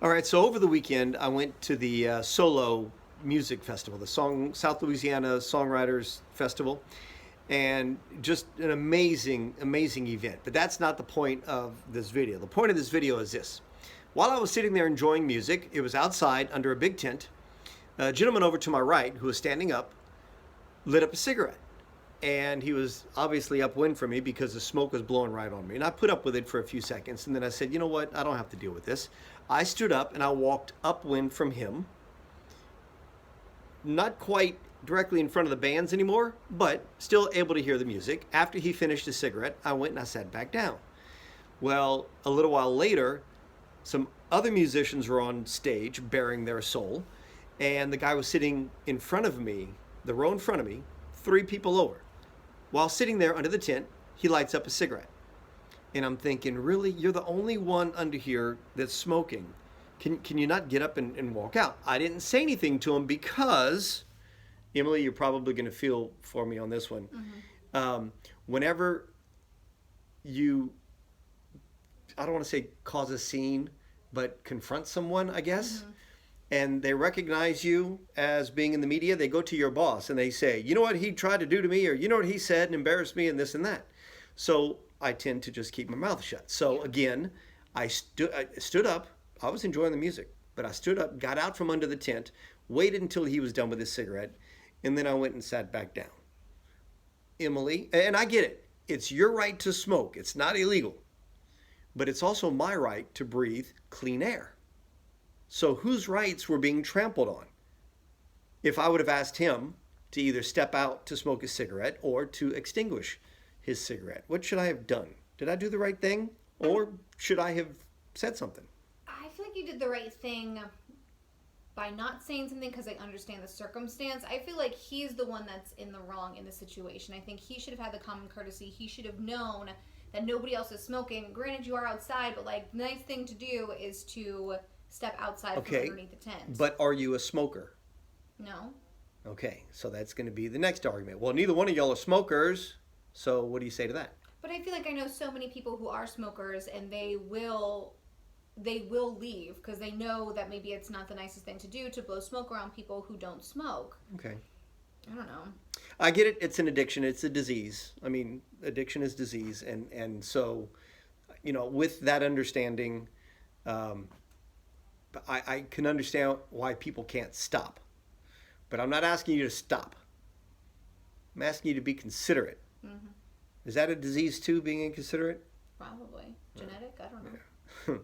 All right, so over the weekend, I went to the Solo Music Festival, the South Louisiana Songwriters Festival, and just an amazing, amazing event. But that's not the point of this video. The point of this video is this. While I was sitting there enjoying music, it was outside under a big tent. A gentleman over to my right, who was standing up, lit up a cigarette. And he was obviously upwind from me because the smoke was blowing right on me. And I put up with it for a few seconds. And then I said, you know what? I don't have to deal with this. I stood up and I walked upwind from him. Not quite directly in front of the bands anymore, but still able to hear the music. After he finished his cigarette, I went and I sat back down. Well, a little while later, some other musicians were on stage bearing their soul. And the guy was sitting in front of me, the row in front of me, 3 people over. While sitting there under the tent, he lights up a cigarette. And I'm thinking, really? You're the only one under here that's smoking. Can you not get up and walk out? I didn't say anything to him because, Emily, you're probably going to feel for me on this one. Mm-hmm. Whenever you, I don't want to say cause a scene, but confront someone, I guess, mm-hmm. and they recognize you as being in the media, they go to your boss and they say, you know what he tried to do to me, or you know what he said and embarrassed me and this and that. So I tend to just keep my mouth shut. So again, I stood up. I was enjoying the music, but I stood up, got out from under the tent, waited until he was done with his cigarette, and then I went and sat back down. Emily, and I get it. It's your right to smoke. It's not illegal. But it's also my right to breathe clean air. So whose rights were being trampled on? If I would have asked him to either step out to smoke a cigarette or to extinguish his cigarette, what should I have done? Did I do the right thing? Or should I have said something? I feel like you did the right thing by not saying something because I understand the circumstance. I feel like he's the one that's in the wrong in the situation. I think he should have had the common courtesy. He should have known that nobody else is smoking. Granted, you are outside, but like the nice thing to do is to step outside from underneath the tent. But are you a smoker? No. Okay, so that's going to be the next argument. Well, neither one of y'all are smokers, so what do you say to that? But I feel like I know so many people who are smokers and they will leave because they know that maybe it's not the nicest thing to do to blow smoke around people who don't smoke. Okay. I don't know. I get it. It's an addiction. It's a disease. I mean, addiction is disease. And so, you know, with that understanding, I can understand why people can't stop. But I'm not asking you to stop. I'm asking you to be considerate. Mm-hmm. Is that a disease too, being inconsiderate? Probably. Genetic? I don't know. Yeah.